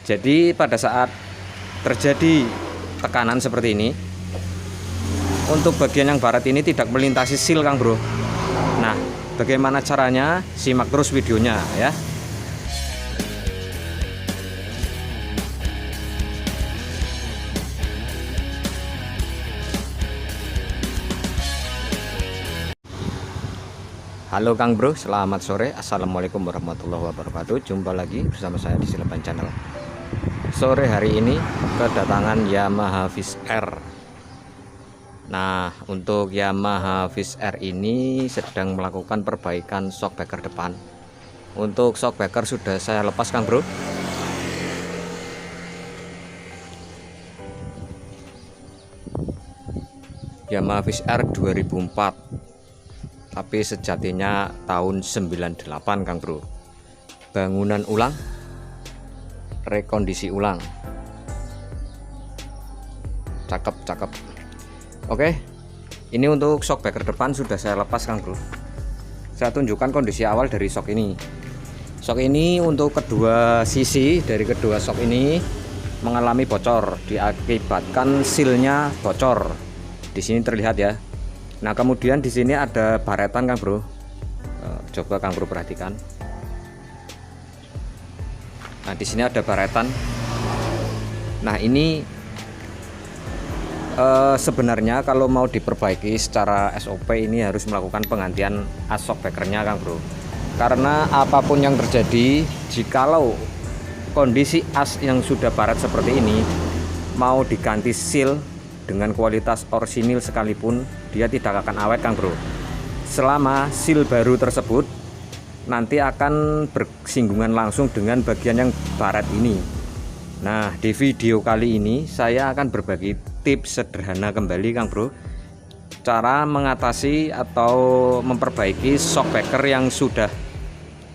Jadi pada saat terjadi tekanan seperti ini, untuk bagian yang barat ini tidak melintasi seal Kang Bro. Nah, bagaimana caranya? Simak terus videonya ya. Halo Kang Bro, selamat sore. Assalamualaikum warahmatullahi wabarakatuh. Jumpa lagi bersama saya di Silepan Channel. Sore hari ini kedatangan Yamaha Viz R. Nah, untuk Yamaha Viz R ini sedang melakukan perbaikan shockbreaker depan. Untuk shockbreaker sudah saya lepas Kang Bro. Yamaha Viz R 2004, tapi sejatinya tahun 98 Kang Bro. Bangunan ulang, rekondisi ulang. Cakep. Oke, ini untuk shockbreaker depan sudah saya lepas Kang Bro. Saya tunjukkan kondisi awal dari shock ini. Shock ini untuk kedua sisi dari kedua shock ini mengalami bocor, diakibatkan sealnya bocor. Di sini terlihat ya. Nah, kemudian di sini ada baretan Kang Bro. Coba Kang Bro perhatikan. Nah, di sini ada baretan. Nah, ini sebenarnya kalau mau diperbaiki secara SOP ini harus melakukan penggantian as shockbreakernya Kang Bro. Karena apapun yang terjadi, jikalau kondisi as yang sudah baret seperti ini mau diganti seal dengan kualitas orsinil sekalipun, dia tidak akan awet Kang Bro. Selama seal baru tersebut nanti akan bersinggungan langsung dengan bagian yang baret ini. Nah, di video kali ini saya akan berbagi tips sederhana kembali Kang Bro, cara mengatasi atau memperbaiki shockbreaker yang sudah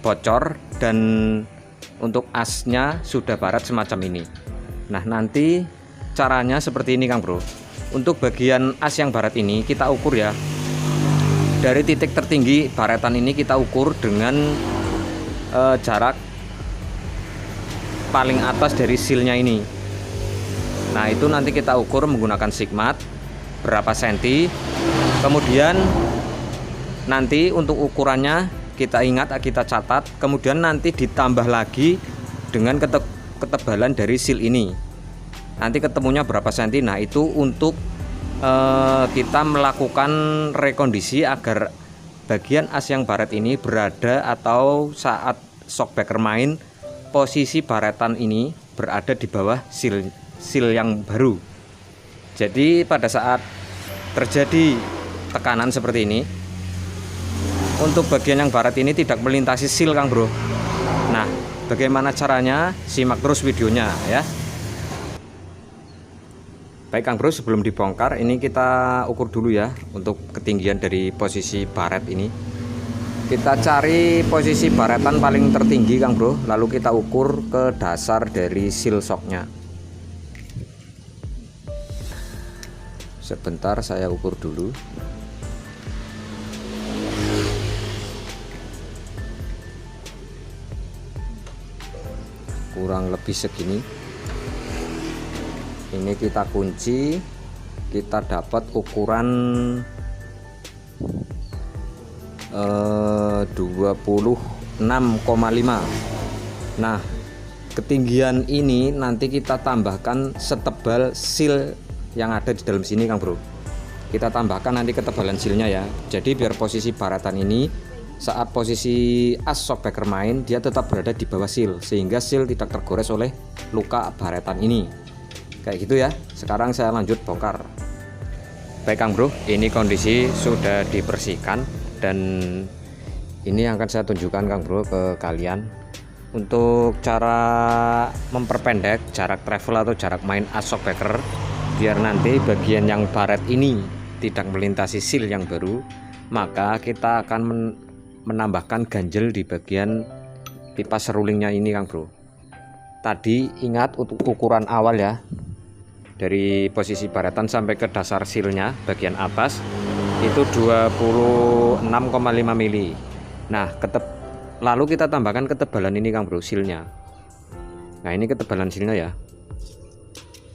bocor dan untuk asnya sudah baret semacam ini. Nah, nanti caranya seperti ini Kang Bro. Untuk bagian as yang baret ini kita ukur ya. Dari titik tertinggi baretan ini kita ukur dengan jarak paling atas dari sealnya ini. Nah, itu nanti kita ukur menggunakan sigmat berapa senti. Kemudian nanti untuk ukurannya kita ingat, kita catat. Kemudian nanti ditambah lagi dengan ketebalan dari seal ini. Nanti ketemunya berapa senti. Nah, itu untuk kita melakukan rekondisi agar bagian as yang baret ini berada, atau saat shockbreaker main posisi baretan ini berada di bawah seal yang baru. Jadi pada saat terjadi tekanan seperti ini, untuk bagian yang baret ini tidak melintasi seal Kang Bro. Nah, bagaimana caranya? Simak terus videonya ya. Baik Kang Bro, sebelum dibongkar ini kita ukur dulu ya untuk ketinggian dari posisi baret ini. Kita cari posisi baretan paling tertinggi Kang Bro, lalu kita ukur ke dasar dari seal shocknya. Sebentar saya ukur dulu. Kurang lebih segini. Ini kita kunci, kita dapat ukuran 26,5. Nah, ketinggian ini nanti kita tambahkan setebal seal yang ada di dalam sini Kang Bro. Kita tambahkan nanti ketebalan sealnya ya. Jadi biar posisi baretan ini saat posisi as shockbreaker main dia tetap berada di bawah seal, sehingga seal tidak tergores oleh luka baretan ini. Kayak gitu ya. Sekarang saya lanjut bongkar. Baik Kang Bro, ini kondisi sudah dibersihkan dan ini akan saya tunjukkan Kang Bro ke kalian untuk cara memperpendek jarak travel atau jarak main as shockbreaker biar nanti bagian yang baret ini tidak melintasi seal yang baru. Maka kita akan menambahkan ganjel di bagian pipa serulingnya ini Kang Bro. Tadi ingat untuk ukuran awal ya, dari posisi baretan sampai ke dasar sealnya bagian atas itu 26,5 mili. Nah, lalu kita tambahkan ketebalan ini Kang Bro, sealnya. Nah ini ketebalan silnya ya.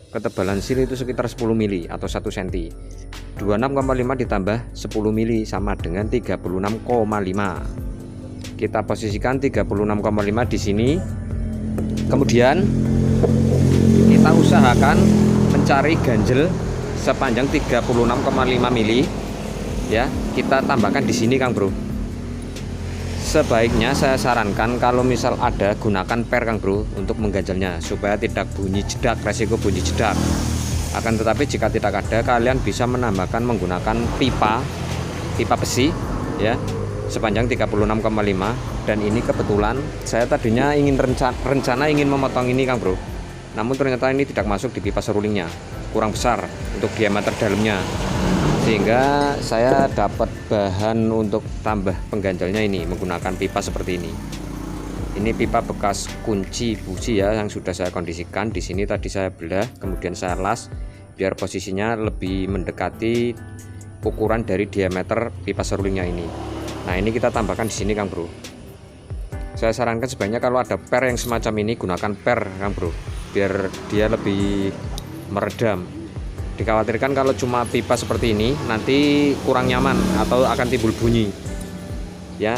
Ketebalan sil itu sekitar 10 mili atau 1 cm. 26,5 ditambah 10 mili sama dengan 36,5. Kita posisikan 36,5 di sini. Kemudian kita usahakan mencari ganjel sepanjang 36,5 mili ya. Kita tambahkan di sini Kang Bro. Sebaiknya saya sarankan kalau misal ada, gunakan per Kang Bro untuk mengganjalnya supaya tidak bunyi jedak, resiko bunyi jedak. Akan tetapi jika tidak ada, kalian bisa menambahkan menggunakan pipa besi ya, sepanjang 36,5. Dan ini kebetulan saya tadinya ingin rencana ingin memotong ini Kang Bro, namun ternyata ini tidak masuk di pipa serulingnya, kurang besar untuk diameter dalamnya, sehingga saya dapat bahan untuk tambah pengganjalnya ini menggunakan pipa seperti ini. Ini pipa bekas kunci busi ya, yang sudah saya kondisikan. Di sini tadi saya belah, kemudian saya las biar posisinya lebih mendekati ukuran dari diameter pipa serulingnya ini. Nah ini kita tambahkan di sini Kang Bro. Saya sarankan sebaiknya kalau ada per yang semacam ini, gunakan per Kang Bro, biar dia lebih meredam. Dikhawatirkan kalau cuma pipa seperti ini nanti kurang nyaman atau akan timbul bunyi ya.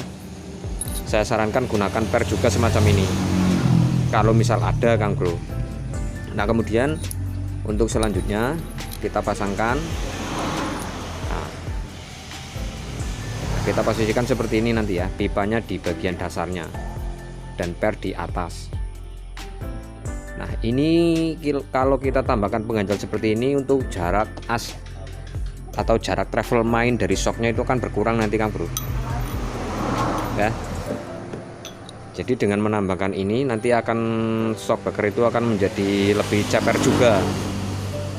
Saya sarankan gunakan per juga semacam ini kalau misal ada Kang Bro. Nah kemudian untuk selanjutnya kita pasangkan. Nah, kita posisikan seperti ini nanti ya, pipanya di bagian dasarnya dan per di atas. Nah ini kalau kita tambahkan pengganjal seperti ini, untuk jarak as atau jarak travel main dari shocknya itu akan berkurang nanti Kang Bro ya. Jadi dengan menambahkan ini nanti akan shock breaker itu akan menjadi lebih ceper juga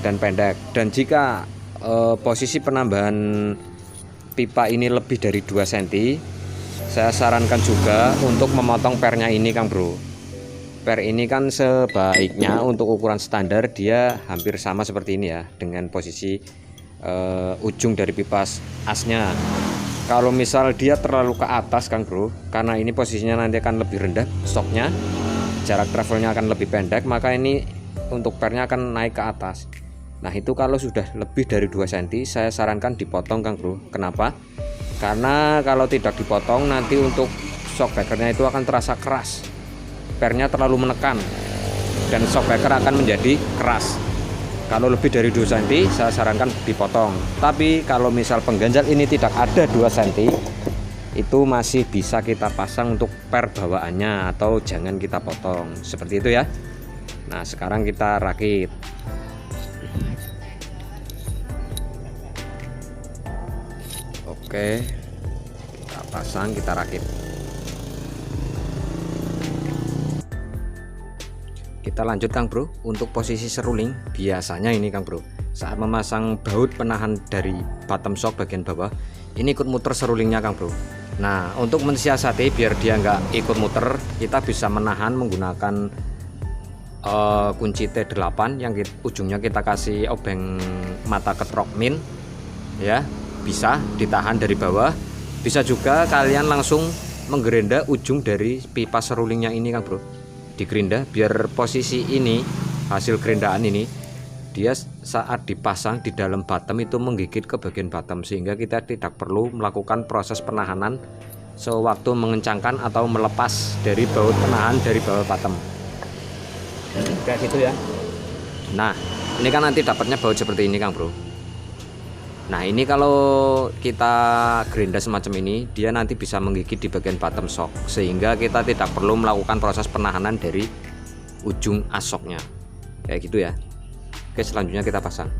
dan pendek. Dan jika posisi penambahan pipa ini lebih dari 2 cm, saya sarankan juga untuk memotong pernya ini Kang Bro. Per ini kan sebaiknya untuk ukuran standar dia hampir sama seperti ini ya, dengan posisi ujung dari pipa asnya. Kalau misal dia terlalu ke atas Kang Bro, karena ini posisinya nanti akan lebih rendah shocknya, jarak travelnya akan lebih pendek, maka ini untuk pernya akan naik ke atas. Nah itu kalau sudah lebih dari 2 cm saya sarankan dipotong Kang Bro. Kenapa? Karena kalau tidak dipotong nanti untuk shock breakernya itu akan terasa keras, pernya terlalu menekan dan shock breaker akan menjadi keras. Kalau lebih dari 2 cm saya sarankan dipotong. Tapi kalau misal pengganjal ini tidak ada 2 cm, itu masih bisa kita pasang untuk per bawaannya atau jangan kita potong seperti itu ya. Nah sekarang kita rakit. Oke, kita pasang, kita rakit. Kita lanjut Kang Bro, untuk posisi seruling biasanya ini Kang Bro, saat memasang baut penahan dari bottom shock bagian bawah, ini ikut muter serulingnya Kang Bro. Nah untuk mensiasati biar dia nggak ikut muter, kita bisa menahan menggunakan kunci T8 yang ujungnya kita kasih obeng mata ketrok min ya, bisa ditahan dari bawah. Bisa juga kalian langsung menggerenda ujung dari pipa serulingnya ini Kang Bro, digerinda biar posisi ini, hasil gerendaan ini dia saat dipasang di dalam bottom itu menggigit ke bagian bottom, sehingga kita tidak perlu melakukan proses penahanan sewaktu mengencangkan atau melepas dari baut penahan dari bawah bottom kayak gitu ya. Nah ini kan nanti dapatnya baut seperti ini Kang Bro. Nah ini kalau kita gerinda semacam ini, dia nanti bisa menggigit di bagian bottom shock, sehingga kita tidak perlu melakukan proses penahanan dari ujung as shocknya kayak gitu ya. Oke selanjutnya kita pasang.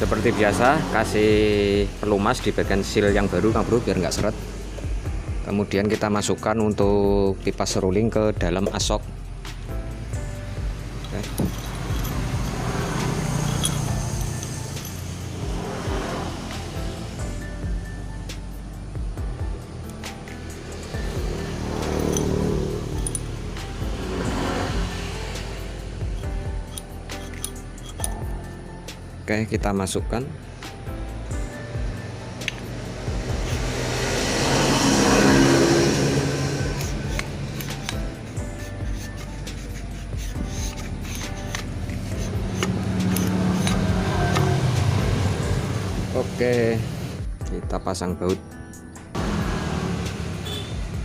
Seperti biasa kasih pelumas di bagian seal yang baru Kang Bro biar nggak seret. Kemudian kita masukkan untuk pipa seruling ke dalam as shock. Oke. Oke, kita masukkan. Oke, kita pasang baut.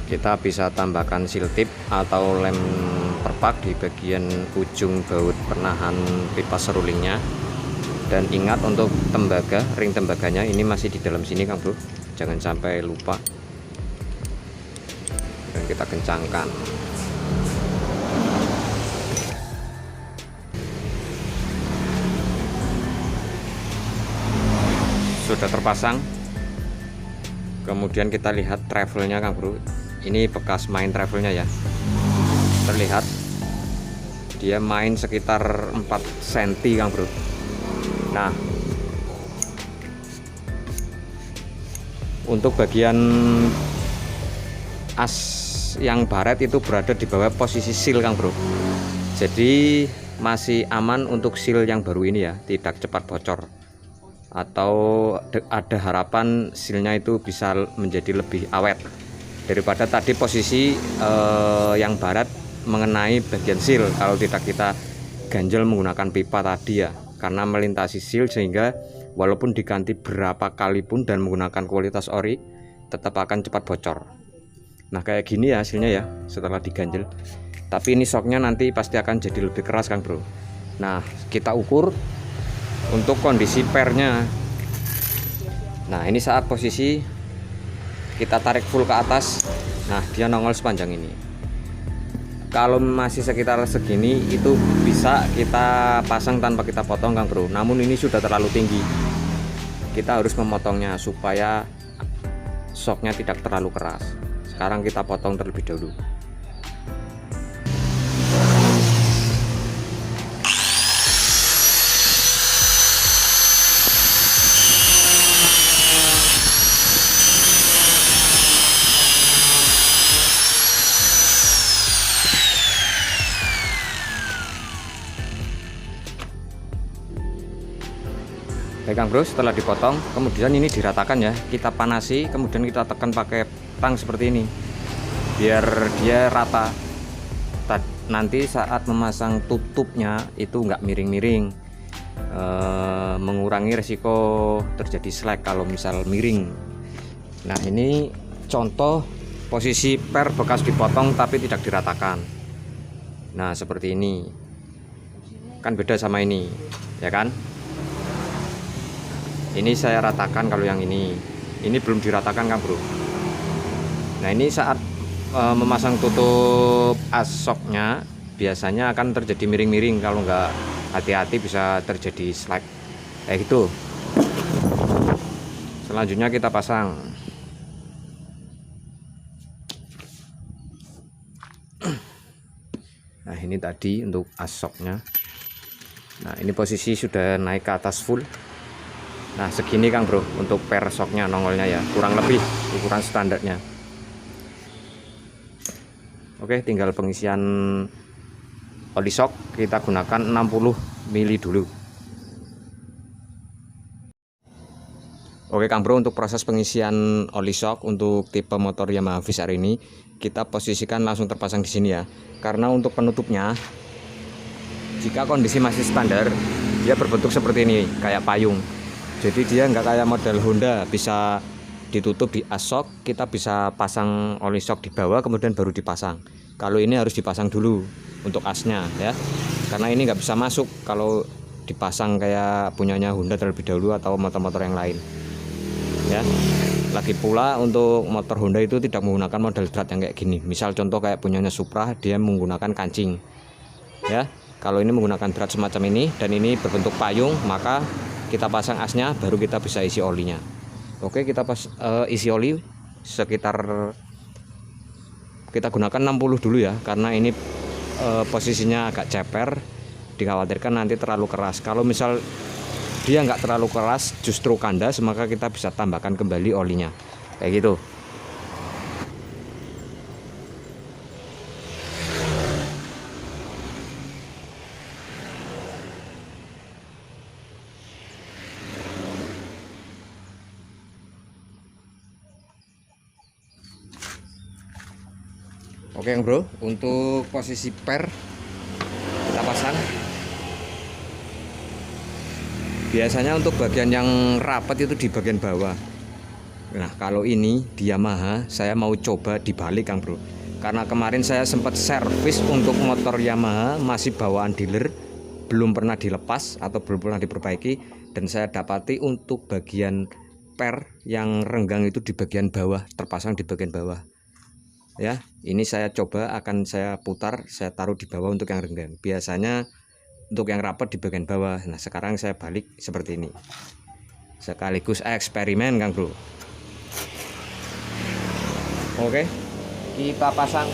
Kita bisa tambahkan seal tip atau lem perpak di bagian ujung baut penahan pipa serulingnya. Dan ingat untuk tembaga, ring tembaganya ini masih di dalam sini Kang Bro, jangan sampai lupa. Dan kita kencangkan. Sudah terpasang. Kemudian kita lihat travelnya Kang Bro. Ini bekas main travelnya ya, terlihat dia main sekitar 4 cm Kang Bro. Nah, untuk bagian as yang baret itu berada di bawah posisi seal Kang Bro, jadi masih aman untuk seal yang baru ini ya, tidak cepat bocor, atau ada harapan sealnya itu bisa menjadi lebih awet daripada tadi posisi yang barat mengenai bagian seal. Kalau tidak kita ganjel menggunakan pipa tadi ya, karena melintasi seal, sehingga walaupun diganti berapa kali pun dan menggunakan kualitas ori tetap akan cepat bocor. Nah kayak gini ya hasilnya ya setelah diganjel. Tapi ini shocknya nanti pasti akan jadi lebih keras Kang Bro. Nah kita ukur untuk kondisi pernya. Nah ini saat posisi kita tarik full ke atas, nah dia nongol sepanjang ini. Kalau masih sekitar segini itu bisa kita pasang tanpa kita potong Kang Bro. Namun ini sudah terlalu tinggi, kita harus memotongnya supaya shocknya tidak terlalu keras. Sekarang kita potong terlebih dahulu. Baik Kang Bro, setelah dipotong kemudian ini diratakan ya, kita panasi kemudian kita tekan pakai tang seperti ini biar dia rata. Nanti saat memasang tutupnya itu nggak miring-miring, mengurangi resiko terjadi slack kalau misal miring. Nah ini contoh posisi per bekas dipotong tapi tidak diratakan. Nah seperti ini kan beda sama ini ya kan. Ini saya ratakan, kalau yang ini belum diratakan Kang Bro. Nah ini saat memasang tutup as shocknya biasanya akan terjadi miring-miring, kalau nggak hati-hati bisa terjadi slack kayak gitu. Selanjutnya kita pasang. Nah ini tadi untuk as shocknya. Nah ini posisi sudah naik ke atas full. Nah segini Kang Bro untuk per shocknya nongolnya ya, kurang lebih ukuran standarnya. Oke, tinggal pengisian oli shock, kita gunakan 60 mili dulu. Oke Kang Bro, untuk proses pengisian oli shock untuk tipe motor Yamaha Viz-R ini kita posisikan langsung terpasang di sini ya. Karena untuk penutupnya, jika kondisi masih standar, dia berbentuk seperti ini, kayak payung. Jadi dia nggak kayak model Honda bisa ditutup di as shock, kita bisa pasang oli shock di bawah kemudian baru dipasang. Kalau ini harus dipasang dulu untuk asnya ya, karena ini nggak bisa masuk kalau dipasang kayak punyanya Honda terlebih dahulu atau motor-motor yang lain ya. Lagi pula untuk motor Honda itu tidak menggunakan model drat yang kayak gini. Misal contoh kayak punyanya Supra, dia menggunakan kancing ya. Kalau ini menggunakan drat semacam ini dan ini berbentuk payung, maka kita pasang asnya baru kita bisa isi olinya. Oke, kita isi oli sekitar, kita gunakan 60 dulu ya, karena ini posisinya agak ceper, dikhawatirkan nanti terlalu keras. Kalau misal dia nggak terlalu keras justru kandas, maka kita bisa tambahkan kembali olinya kayak gitu. Oke Bro, untuk posisi per kita pasang Biasanya untuk bagian yang rapat itu di bagian bawah. Nah kalau ini di Yamaha saya mau coba dibalik Kang Bro, karena kemarin saya sempat servis untuk motor Yamaha masih bawaan dealer, belum pernah dilepas atau belum pernah diperbaiki, dan saya dapati untuk bagian per yang renggang itu di bagian bawah, terpasang di bagian bawah ya. Ini saya coba akan saya putar, saya taruh di bawah untuk yang renggang. Biasanya untuk yang rapat di bagian bawah. Nah sekarang saya balik seperti ini, sekaligus eksperimen Kang Bro. Oke, kita pasang.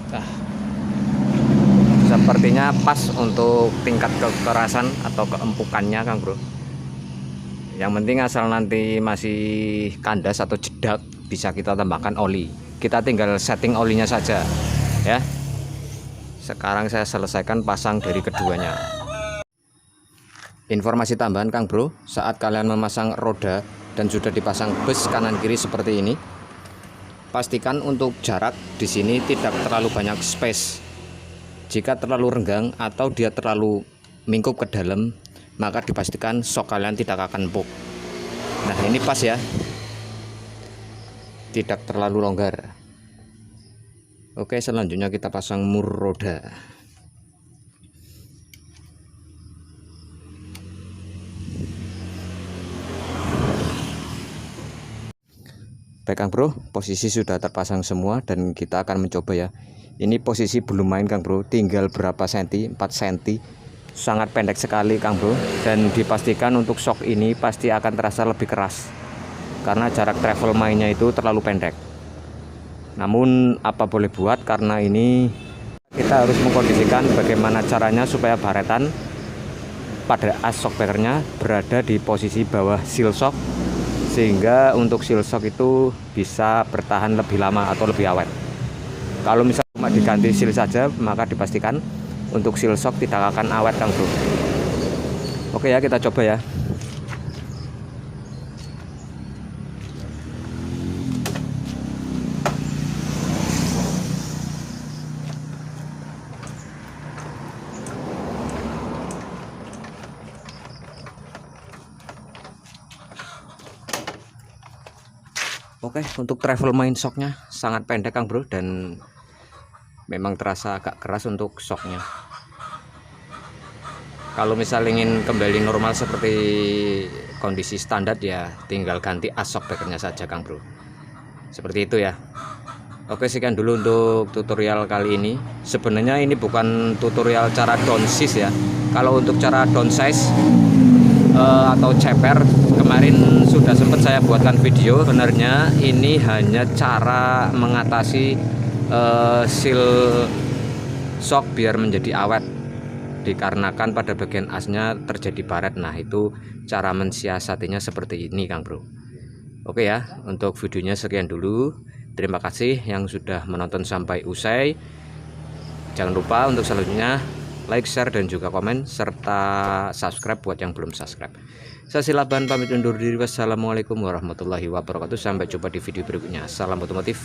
Nah, sepertinya pas untuk tingkat kekerasan atau keempukannya Kang Bro. Yang penting asal nanti masih kandas atau jedak, bisa kita tambahkan oli. Kita tinggal setting olinya saja ya. Sekarang saya selesaikan pasang dari keduanya. Informasi tambahan Kang Bro, saat kalian memasang roda dan sudah dipasang bus kanan kiri seperti ini, pastikan untuk jarak di sini tidak terlalu banyak space. Jika terlalu renggang atau dia terlalu mingkup ke dalam, maka dipastikan sok kalian tidak akan empuk. Nah ini pas ya, tidak terlalu longgar. Oke, selanjutnya kita pasang mur roda. Baik Kang Bro, posisi sudah terpasang semua dan kita akan mencoba ya. Ini posisi belum main Kang Bro, tinggal berapa senti, 4 senti. Sangat pendek sekali Kang Bro, dan dipastikan untuk shock ini pasti akan terasa lebih keras karena jarak travel mainnya itu terlalu pendek. Namun apa boleh buat, karena ini kita harus mengkondisikan bagaimana caranya supaya baretan pada as shockbreakernya berada di posisi bawah seal shock, sehingga untuk seal shock itu bisa bertahan lebih lama atau lebih awet. Kalau misalnya cuma diganti seal saja, maka dipastikan untuk seal shock tidak akan awet Kang Bro. Oke ya, kita coba ya. Oke, untuk travel main shocknya sangat pendek Kang Bro, dan memang terasa agak keras untuk shocknya. Kalau misal ingin kembali normal seperti kondisi standar ya tinggal ganti as shockbreakernya saja Kang Bro. Seperti itu ya. Oke, sekian dulu untuk tutorial kali ini. Sebenarnya ini bukan tutorial cara downsize ya. Kalau untuk cara downsize atau ceper, kemarin sudah sempat saya buatkan video. Sebenarnya ini hanya cara mengatasi seal shock biar menjadi awet, dikarenakan pada bagian asnya terjadi baret. Nah itu cara mensiasatinya seperti ini Kang Bro. Oke ya, untuk videonya sekian dulu. Terima kasih yang sudah menonton sampai usai. Jangan lupa untuk selanjutnya like, share, dan juga komen, serta subscribe buat yang belum subscribe. Saya Silaban pamit undur diri. Wassalamualaikum warahmatullahi wabarakatuh. Sampai jumpa di video berikutnya. Salam otomotif.